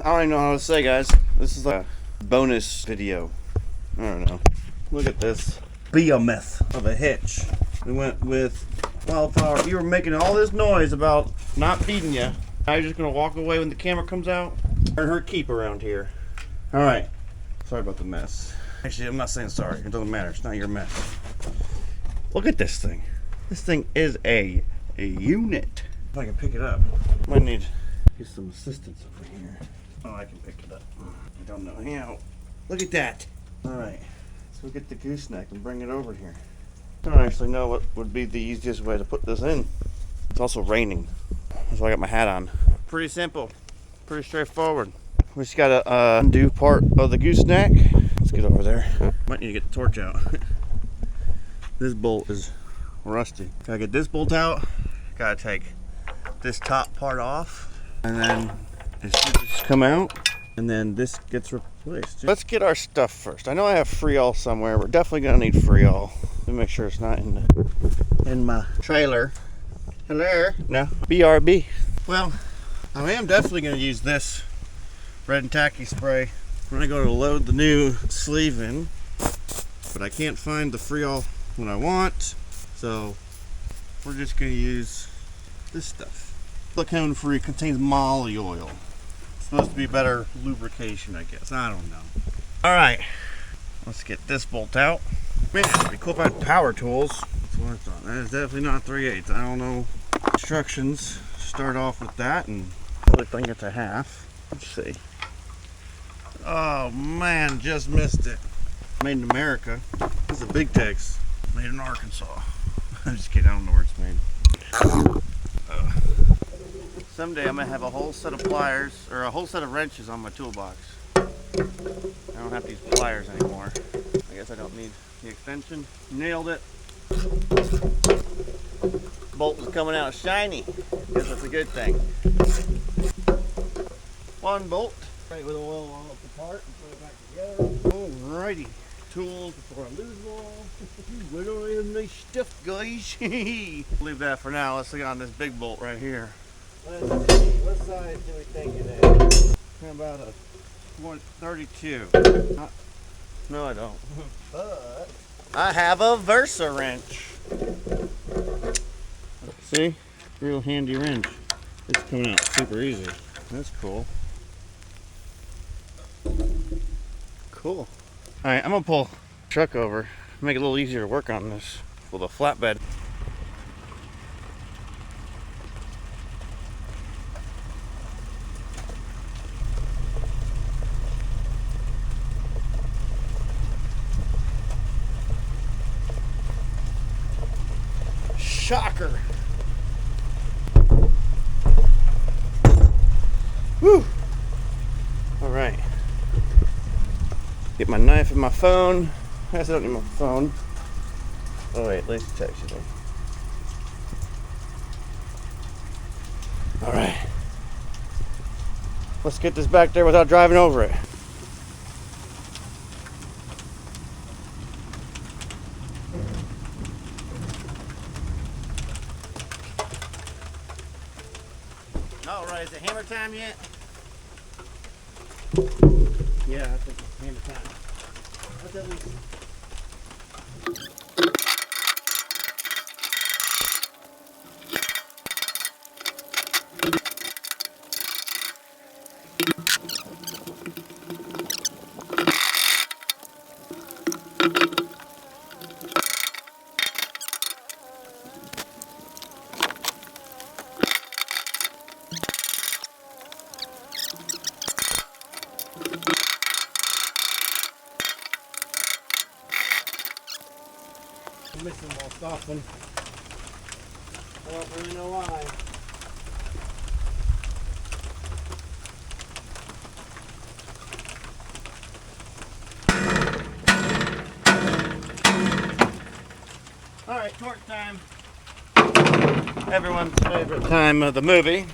I don't even know how to say, guys. This is like a bonus video. I don't know. Look at this behemoth of a hitch. We went with Wildflower. You were making all this noise about not feeding you. Now you're just gonna walk away when the camera comes out? Earn her keep around here. All right. Sorry about the mess. Actually, I'm not saying sorry. It doesn't matter. It's not your mess. Look at this thing. This thing is a unit. If I can pick it up, might need to get some assistance over here. Oh, I can pick it up. I don't know how. Look at that. All right. So we'll get the gooseneck and bring it over here. I don't actually know what would be the easiest way to put this in. It's also raining. That's why I got my hat on. Pretty simple. Pretty straightforward. We just got to undo part of the gooseneck. Let's get over there. Might need to get the torch out. This bolt is rusty. Gotta get this bolt out. Gotta take this top part off. And then it should just come out. And then this gets replaced. Let's get our stuff first. I know I have Freol somewhere. We're definitely gonna need Freol. Let me make sure it's not in my trailer. Hello? No. BRB. Well, I am definitely gonna use this red and tacky spray when I go to load the new sleeve in. But I can't find the Freol when I want. So we're just gonna use this stuff. Silicone free, contains moly oil. Supposed to be better lubrication, I guess. I don't know. All right, let's get this bolt out. Man, it'd be cool if I had power tools. That's what I thought. That is definitely not 3/8. I don't know instructions. Start off with that, and I think it's a half. Let's see. Oh man, just missed it. Made in America. This is a Big Tex. Made in Arkansas. I'm just kidding. I don't know where it's made. Someday I'm gonna have a whole set of pliers or a whole set of wrenches on my toolbox. I don't have to use pliers anymore. I guess I don't need the extension. Nailed it. Bolt is coming out shiny. Guess that's a good thing. One bolt. Right with oil all up the part and put it back together. Alrighty. Tools before I lose them all. We're gonna have nice stuff, guys. Leave that for now. Let's look on this big bolt right here. Let's see, what size do we think it is? How about a 32? No, I don't. But I have a Versa wrench. See? Real handy wrench. It's coming out super easy. That's cool. Cool. Alright, I'm gonna pull the truck over, make it a little easier to work on this with a flatbed. Shocker! Woo! Alright. Get my knife and my phone. I guess I don't need my phone. Oh wait, Lacey texted me. Alright. Let's get this back there without driving over it. Alright, is it hammer time yet? Yeah, I think it's hammer time. Let's at least... I'm missing while stopping. I don't really know why. Alright, torch time. Everyone's favorite time of the movie.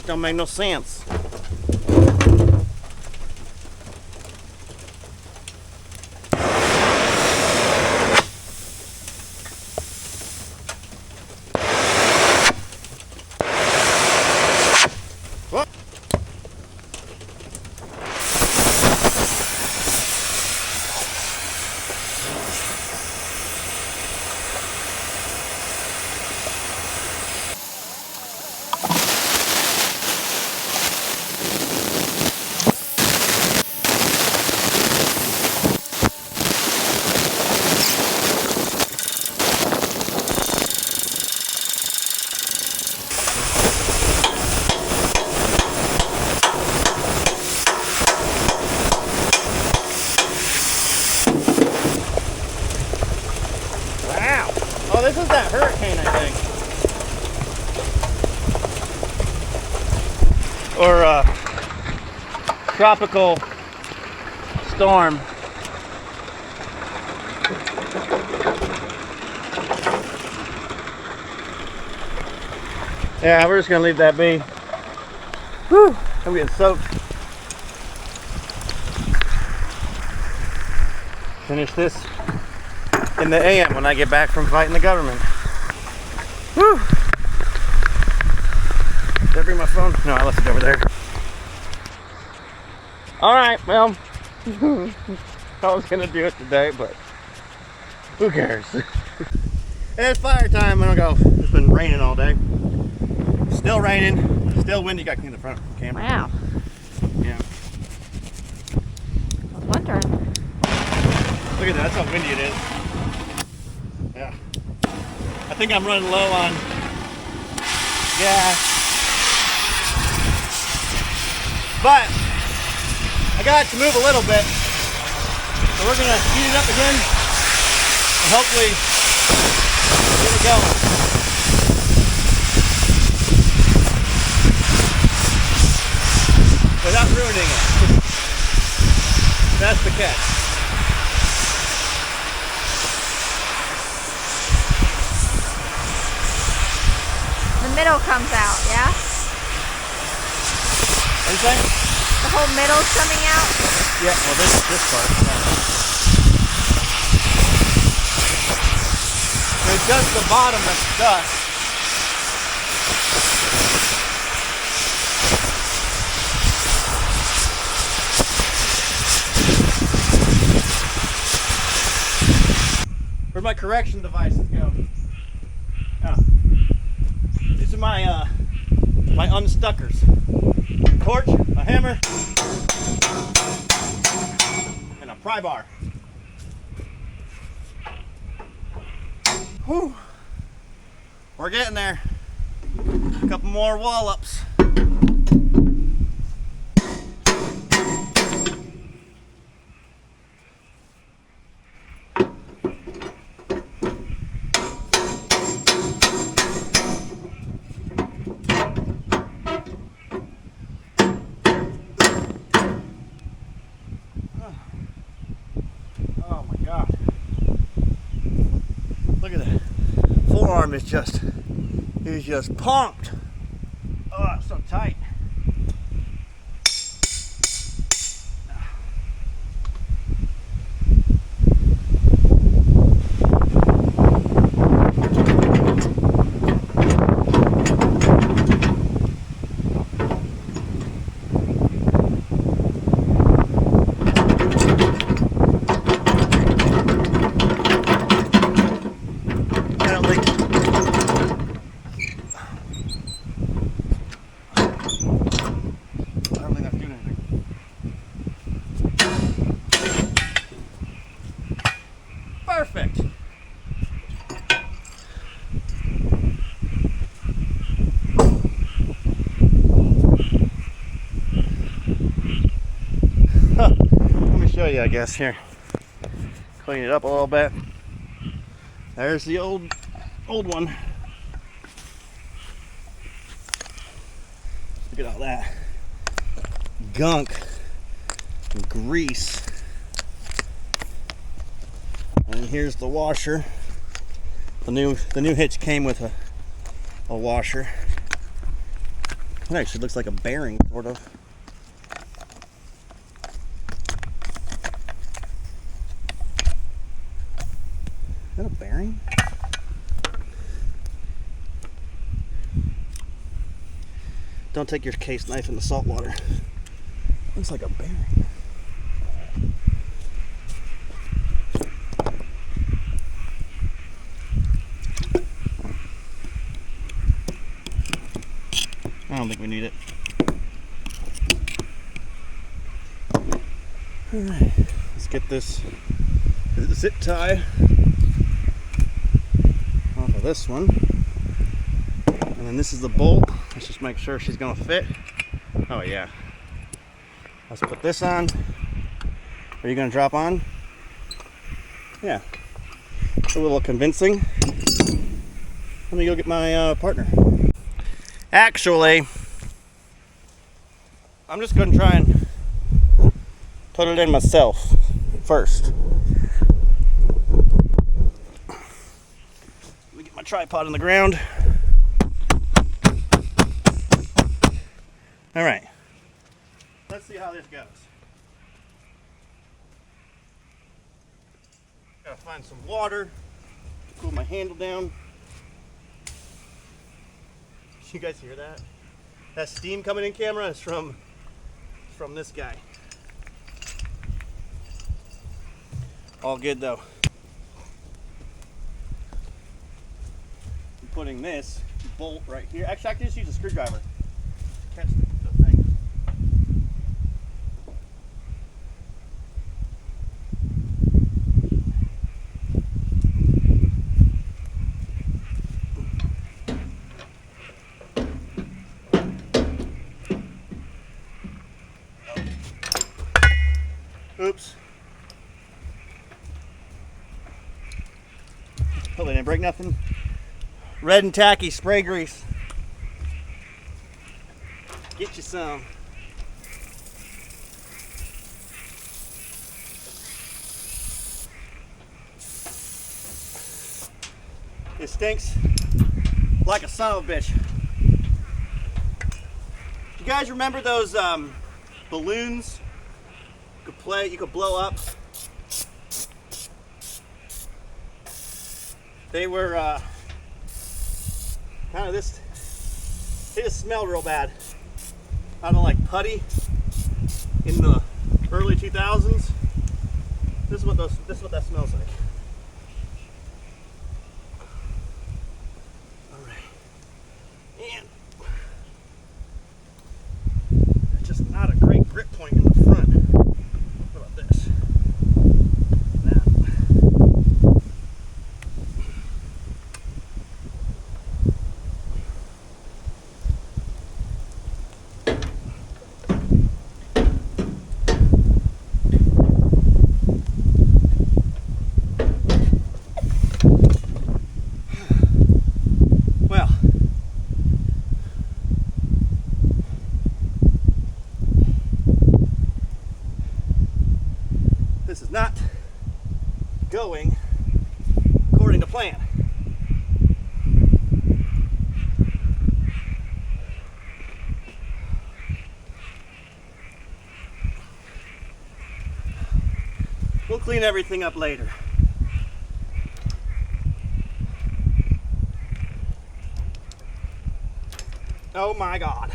Just don't make no sense. Oh, this is that hurricane, I think. Or tropical storm. Yeah, we're just gonna leave that be. Whew, I'm getting soaked. Finish this in the AM when I get back from fighting the government. Whew. Did I bring my phone? No, I left it over there. Alright, well, I was gonna do it today, but who cares? It's fire time. I'm gonna go. It's been raining all day. Still raining, still windy. Got to clean the front camera. Wow. Yeah. I was wondering. Look at that, that's how windy it is. Yeah. I think I'm running low on gas. But I got it to move a little bit. So we're gonna speed it up again and hopefully get it going. Without ruining it. That's the catch. The middle comes out, yeah? What do you say? The whole middle's coming out? Yeah, well this part. Yeah. It's just the bottom that's stuck. Where'd my correction devices go? Oh. These are my my unstuckers. A torch, a hammer, and a pry bar. Whew. We're getting there. A couple more wallops. Oh my God. Look at that. Forearm is just pumped. Oh, it's so tight. Perfect. Let me show you, I guess, here. Clean it up a little bit. There's the old one. Look at all that gunk and grease. And here's the washer. The new hitch came with a washer. It actually looks like a bearing, sort of. Is that a bearing? Don't take your case knife in the salt water. Looks like a bearing. I don't think we need it. Alright, let's get this zip tie off of this one. And then this is the bolt. Let's just make sure she's gonna fit. Oh yeah. Let's put this on. Are you gonna drop on? Yeah. It's a little convincing. Let me go get my partner. Actually, I'm just gonna try and put it in myself first. Let me get my tripod on the ground. All right, let's see how this goes. Gotta find some water, cool my handle down. You guys hear that? That steam coming in camera is from this guy. All good though. I'm putting this bolt right here. Actually, I can just use a screwdriver. Catch the thing. Oops. Hopefully I didn't break nothing. Red and tacky spray grease. Get you some. It stinks like a son of a bitch. You guys remember those balloons you could blow up? They were kind of this. They just smelled real bad. Kind of like putty in the early 2000s. This is what that smells like. All right, and it's just not a great grip point in the front. What about this? This is not going according to plan. We'll clean everything up later. Oh my God.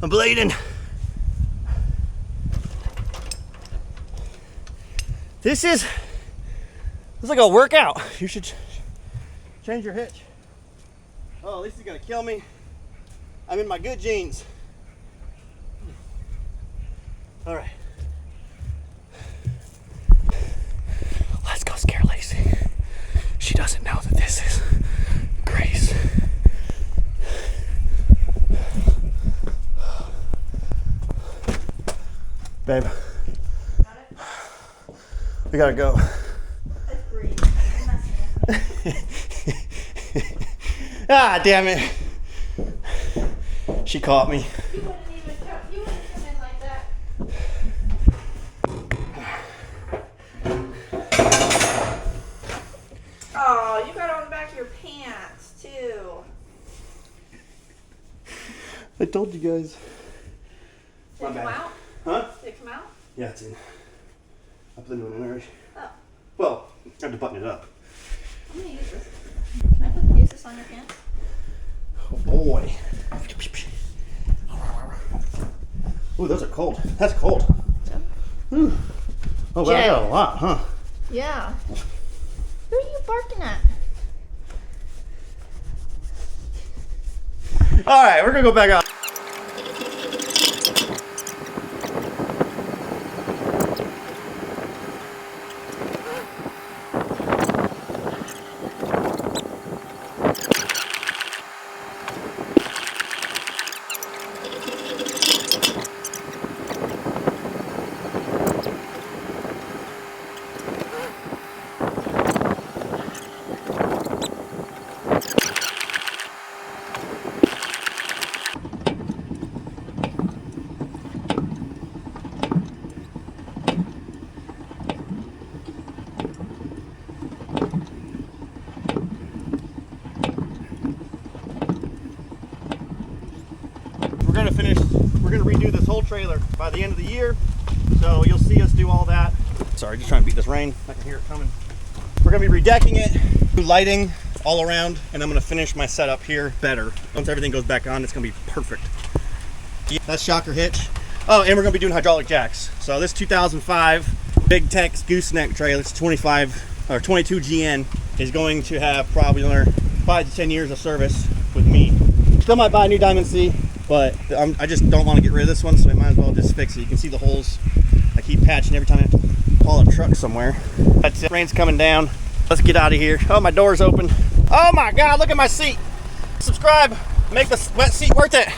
I'm bleeding. This is like a workout. You should change your hitch. Oh, Lacey's gonna kill me. I'm in my good jeans. All right. Let's go scare Lacey. She doesn't know that this is Grace. Babe, We gotta go. That's great. Ah, damn it. She caught me. You wouldn't come in like that. Oh, you got it on the back of your pants too. I told you guys. Did it come out? Huh? Did it come out? Yeah, it's in. I put the new one in already. Oh. Well, I have to button it up. I'm gonna use this. Can I use this on your pants? Oh boy. Ooh, those are cold. That's cold. Ooh. Oh, well, I got a lot, huh? Yeah. Who are you barking at? All right, we're gonna go back out. We're gonna redo this whole trailer by the end of the year. So you'll see us do all that. Sorry, just trying to beat this rain. I can hear it coming. We're gonna be redecking it, do lighting all around, and I'm gonna finish my setup here better. Once everything goes back on, it's gonna be perfect. That's shocker hitch. Oh, and we're gonna be doing hydraulic jacks. So this 2005 Big Tex Gooseneck trailer, it's 25 or 22 GN, is going to have probably another 5 to 10 years of service with me. Still might buy a new Diamond C, but I just don't want to get rid of this one, so I might as well just fix it. You can see the holes. I keep patching every time I have to haul a truck somewhere. That's it. Rain's coming down. Let's get out of here. Oh, my door's open. Oh my God, look at my seat. Subscribe. Make the wet seat worth it.